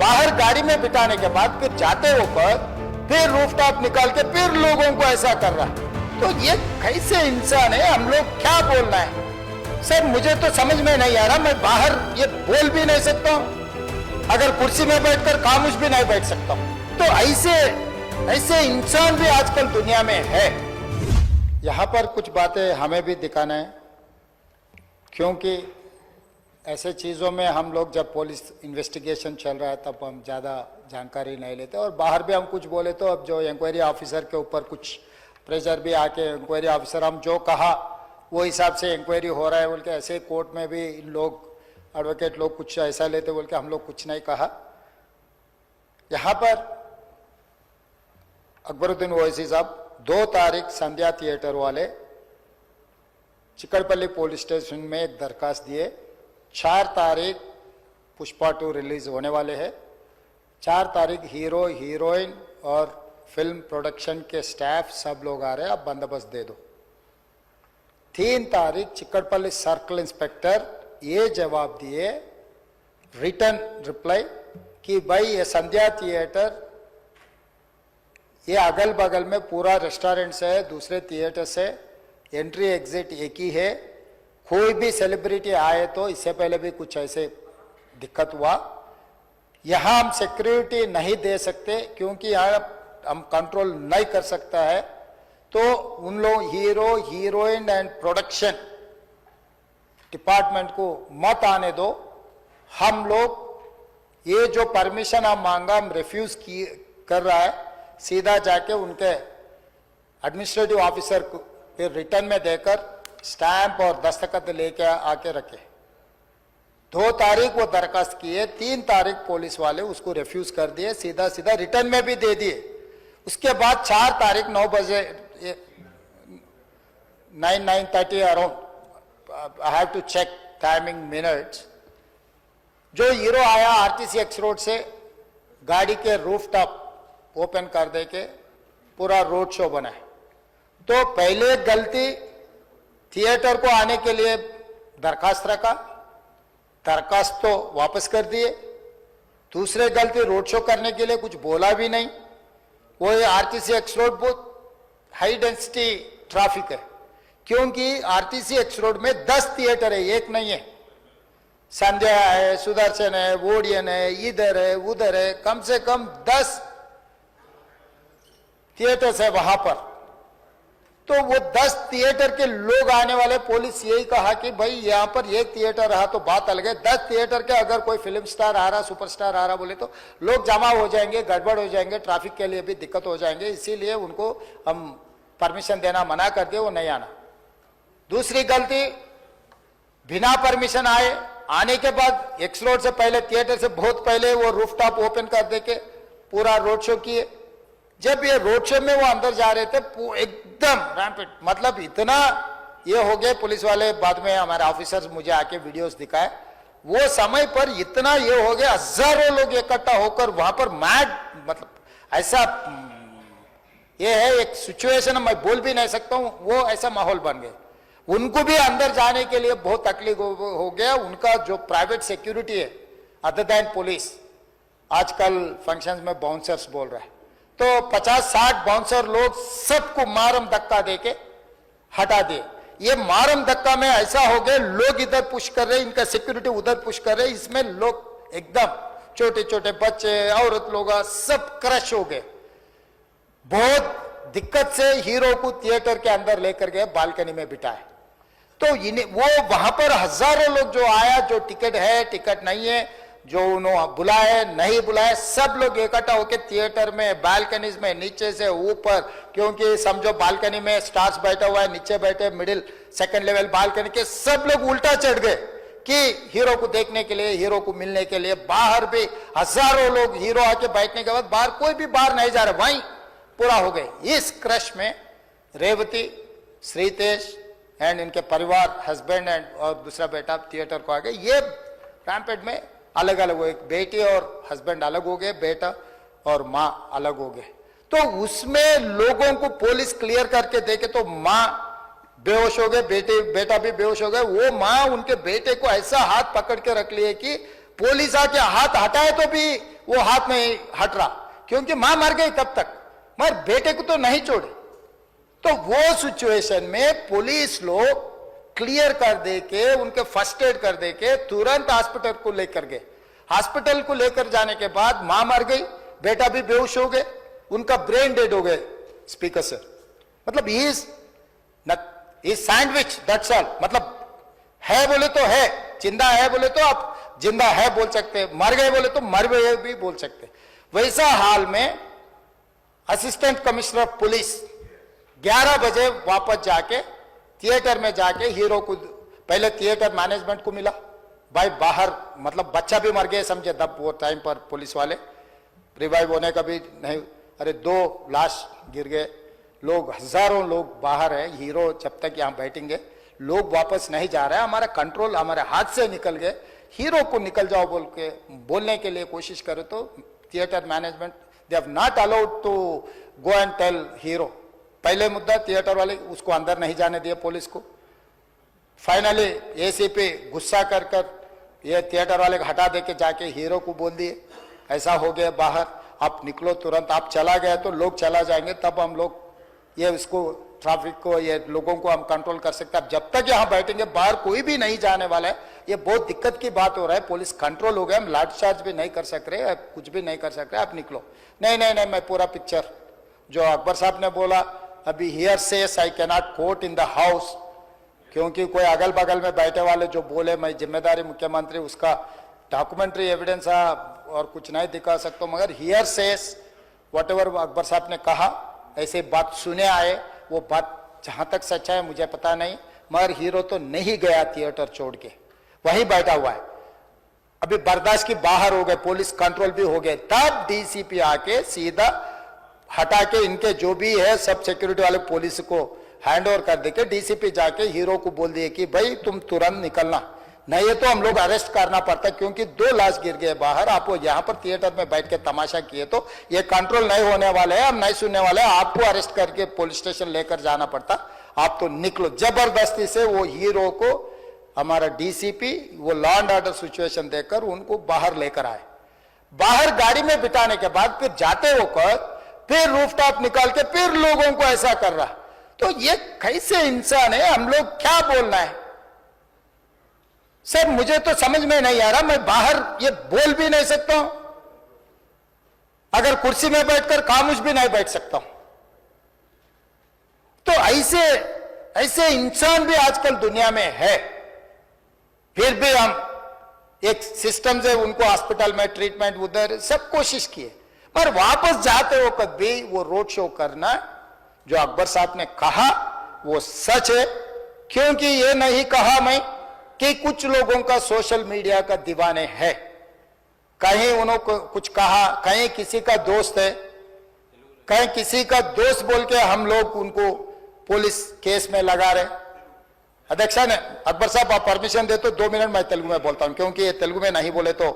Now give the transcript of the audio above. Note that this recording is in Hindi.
बाहर गाड़ी में बिठाने के बाद फिर जाते ऊपर, फिर रूफटॉप निकाल के फिर लोगों को ऐसा कर रहा है। तो ये कैसे इंसान है? हम लोग क्या बोलना है सर? मुझे तो समझ में नहीं आ रहा। मैं बाहर ये बोल भी नहीं सकता हूं, अगर कुर्सी में बैठकर खामोश भी नहीं बैठ सकता हूं। तो ऐसे इंसान भी आजकल दुनिया में है। यहां पर कुछ बातें हमें भी दिखाना है, क्योंकि ऐसे चीज़ों में हम लोग जब पुलिस इन्वेस्टिगेशन चल रहा है तब हम ज़्यादा जानकारी नहीं लेते, और बाहर भी हम कुछ बोले तो अब जो इंक्वायरी ऑफिसर के ऊपर कुछ प्रेशर भी आके, इंक्वायरी ऑफिसर हम जो कहा वो हिसाब से इंक्वायरी हो रहा है बोल के, ऐसे कोर्ट में भी लोग एडवोकेट लोग कुछ ऐसा लेते बोल के हम लोग कुछ नहीं कहा। यहाँ पर अकबरुद्दीन ओवैसी साहब 2 तारीख संध्या थिएटर वाले चिकड़पल्ली पुलिस स्टेशन में एक दरखास्त दिए। 4 तारीख पुष्पा 2 रिलीज होने वाले हैं। 4 तारीख हीरो हीरोइन और फिल्म प्रोडक्शन के स्टाफ सब लोग आ रहे हैं, आप बंदोबस्त दे दो। 3 तारीख चिकड़पल्ली सर्कल इंस्पेक्टर ये जवाब दिए, रिटर्न रिप्लाई, कि भाई ये संध्या थिएटर ये अगल बगल में पूरा रेस्टोरेंट से है, दूसरे थिएटर से एंट्री एग्जिट एक ही है, कोई भी सेलिब्रिटी आए तो इससे पहले भी कुछ ऐसे दिक्कत हुआ, यहाँ हम सिक्योरिटी नहीं दे सकते क्योंकि यहाँ हम कंट्रोल नहीं कर सकता है। तो उन लोग hero heroine and production department को मत आने दो। हम लोग ये जो परमिशन हम मांगा हम रिफ्यूज कर रहा है, सीधा जाके उनके एडमिनिस्ट्रेटिव ऑफिसर को फिर रिटर्न में देकर स्टैंप और दस्तखत लेके आके रखे। 2 तारीख वो दरखास्त किए, 3 तारीख पुलिस वाले उसको रिफ्यूज कर दिए, सीधा सीधा रिटर्न में भी दे दिए। उसके बाद 4 तारीख 9 बजे 9:30 around, I have to check timing minutes, जो हीरो आया आरटीसी एक्स रोड से गाड़ी के रूफटॉप ओपन कर दे के पूरा रोड शो बनाए। तो पहले गलती थिएटर को आने के लिए दरखास्त रखा, दरखास्त तो वापस कर दिए। दूसरे गलती रोड शो करने के लिए कुछ बोला भी नहीं। वो आरटीसी एक्स रोड बहुत हाई डेंसिटी ट्रैफिक है, क्योंकि आरटीसी एक्स रोड में 10 थिएटर है, एक नहीं है। संध्या है, सुदर्शन है, वोडियन है, इधर है उधर है, कम से कम 10 थिएटर्स है वहां पर। तो वो 10 थिएटर के लोग आने वाले, पुलिस यही कहा कि भाई यहाँ पर एक थिएटर रहा तो बात अलग है, 10 थिएटर के अगर कोई फिल्म स्टार आ रहा, सुपरस्टार आ रहा बोले तो लोग जमा हो जाएंगे, गड़बड़ हो जाएंगे, ट्रैफिक के लिए भी दिक्कत हो जाएंगे। इसीलिए उनको हम परमिशन देना मना कर दिए, वो नहीं आना। दूसरी गलती, बिना परमिशन आने के बाद एक्स रोड से पहले, थिएटर से बहुत पहले वो रूफटॉप ओपन कर दे के पूरा रोड शो किए। जब ये रोड शो में वो अंदर जा रहे थे एकदम रैंपेड, मतलब इतना ये हो गए, पुलिस वाले बाद में हमारे ऑफिसर्स मुझे आके वीडियोस दिखाए, वो समय पर इतना ये हो गया, हजारों लोग इकट्ठा होकर वहां पर मैड, मतलब ऐसा ये है एक सिचुएशन, मैं बोल भी नहीं सकता हूं, वो ऐसा माहौल बन गया। उनको भी अंदर जाने के लिए बहुत तकलीफ हो गया। उनका जो प्राइवेट सिक्योरिटी है अदर देन पुलिस, आजकल फंक्शंस में बाउंसर्स बोल रहा है, तो 50-60 बाउंसर लोग सबको मारम धक्का देके हटा दिए। ये मारम धक्का में ऐसा हो गया, लोग इधर पुश कर रहे, इनका सिक्योरिटी उधर पुश कर रहे, इसमें लोग एकदम छोटे छोटे बच्चे, औरत लोग सब क्रश हो गए। बहुत दिक्कत से हीरो को थिएटर के अंदर लेकर गए, बालकनी में बिठाए। तो वो वहां पर हजारों लोग जो आया, जो टिकट है टिकट नहीं है, जो उन्होंने बुलाए नहीं बुलाए, सब लोग इकट्ठा होकर थिएटर में, बालकनीज में, नीचे से ऊपर, क्योंकि समझो बालकनी में स्टार्स बैठा हुआ है, नीचे बैठे मिडिल सेकंड लेवल बालकनी के सब लोग उल्टा चढ़ गए कि हीरो को देखने के लिए, हीरो को मिलने के लिए। बाहर भी हजारों लोग, हीरो आके बैठने के बाद बाहर कोई भी बाहर नहीं जा रहा, वहीं पूरा हो गए। इस क्रश में रेवती, श्रीतेश एंड इनके परिवार, हस्बैंड एंड और दूसरा बेटा थिएटर को आ गए। ये रैम्पेड में अलग अलग हो, एक बेटी और हस्बैंड अलग हो गए, बेटा और माँ अलग हो गए। तो उसमें लोगों को पुलिस क्लियर करके देखे तो माँ बेहोश हो गए, बेटा भी बेहोश हो गए। वो माँ उनके बेटे को ऐसा हाथ पकड़ के रख लिए कि पुलिस आके हाथ हटाए तो भी वो हाथ नहीं हट रहा, क्योंकि मां मर गई तब तक, मगर बेटे को तो नहीं छोड़े। तो वो सिचुएशन में पुलिस लोग क्लियर कर दे के, उनके फर्स्ट एड कर दे के तुरंत हॉस्पिटल को लेकर गए। हॉस्पिटल को लेकर जाने के बाद मां मर गई, बेटा भी बेहोश हो गए, उनका ब्रेन डेड हो गए। स्पीकर सर, मतलब इज सैंडविच, दैट्स ऑल। मतलब है बोले तो है, जिंदा है बोले तो आप जिंदा है बोल सकते, मर गए बोले तो मर गए भी बोल सकते। वैसा हाल में असिस्टेंट कमिश्नर ऑफ पुलिस 11 बजे वापस जाके थिएटर में जाके हीरो को, पहले थिएटर मैनेजमेंट को मिला, भाई बाहर मतलब बच्चा भी मर गए समझे तब वो टाइम पर पुलिस वाले, रिवाइव होने का भी नहीं, अरे 2 लाश गिर गए, लोग हजारों लोग बाहर है, हीरो जब तक यहाँ बैठेंगे लोग वापस नहीं जा रहे हैं, हमारा कंट्रोल हमारे हाथ से निकल गए, हीरो को निकल जाओ बोल के बोलने के लिए कोशिश करे तो theatre management they have not allowed to go and tell hero. पहले मुद्दा थिएटर वाले उसको अंदर नहीं जाने दिए पुलिस को। फाइनली एसीपी गुस्सा कर कर ये थिएटर वाले को हटा दे के जाके हीरो को बोल दिए ऐसा हो गया बाहर, आप निकलो तुरंत, आप चला गए तो लोग चला जाएंगे, तब हम लोग ये इसको ट्रैफिक को, ये लोगों को हम कंट्रोल कर सकते हैं। जब तक यहाँ बैठेंगे बाहर कोई भी नहीं जाने वाला है, ये बहुत दिक्कत की बात हो रहा है। पुलिस कंट्रोल हो गया, हम लाठीचार्ज भी नहीं कर सक रहे, कुछ भी नहीं कर सक रहे, आप निकलो। नहीं नहीं नहीं, मैं पूरा पिक्चर जो अकबर साहब ने बोला, अभी hearsay I cannot quote in the house, क्योंकि कोई अगल बगल में बैठे वाले जो बोले मैं जिम्मेदारी मुख्यमंत्री, उसका डॉक्यूमेंट्री एविडेंस और कुछ नहीं दिखा सकता, मगर here says whatever Akbar साहब ने कहा ऐसे बात सुने आए, वो बात जहां तक सच्चा है मुझे पता नहीं, मगर हीरो तो नहीं गया थिएटर छोड़ के, वहीं बैठा हुआ है। अभी बर्दाश्त की बाहर हो गए, पुलिस कंट्रोल भी हो गए, तब डीसीपी आके सीधा हटा के इनके जो भी है सब सिक्योरिटी वाले पुलिस को हैंड ओवर कर देके डीसीपी जाके हीरो को बोल दिए कि भाई तुम तुरंत निकलना, नहीं है तो हम लोग अरेस्ट करना पड़ता, क्योंकि 2 लाश गिर गए बाहर, आप वो यहाँ पर थिएटर में बैठ के तमाशा किए तो ये कंट्रोल नहीं होने वाले हैं, हम नहीं सुनने वाले हैं, आपको अरेस्ट करके पुलिस स्टेशन लेकर जाना पड़ता, आप तो निकलो। जबरदस्ती से वो हीरो को हमारा डीसीपी वो लॉ एंड ऑर्डर सिचुएशन देकर उनको बाहर लेकर आए। बाहर गाड़ी में बिठाने के बाद फिर जाते होकर फिर रूफटॉप निकाल के फिर लोगों को ऐसा कर रहा, तो ये कैसे इंसान है, हम लोग क्या बोलना है सर, मुझे तो समझ में नहीं आ रहा। मैं बाहर ये बोल भी नहीं सकता हूं, अगर कुर्सी में बैठकर खामोश भी नहीं बैठ सकता हूं। तो ऐसे इंसान भी आजकल दुनिया में है, फिर भी हम एक सिस्टम से उनको हॉस्पिटल में ट्रीटमेंट उधर सब कोशिश किए, पर वापस जाते हो कभी वो रोड शो करना जो अकबर साहब ने कहा वो सच है, क्योंकि ये नहीं कहा मैं कि कुछ लोगों का सोशल मीडिया का दीवाने है, कहीं उन्होंने कुछ कहा, कहीं किसी का दोस्त है, कहीं किसी का दोस्त बोल के हम लोग उनको पुलिस केस में लगा रहे। अध्यक्ष ने अकबर साहब आप परमिशन दे तो 2 मिनट मैं तेलुगु में बोलता हूं, क्योंकि ये तेलुगु में नहीं बोले तो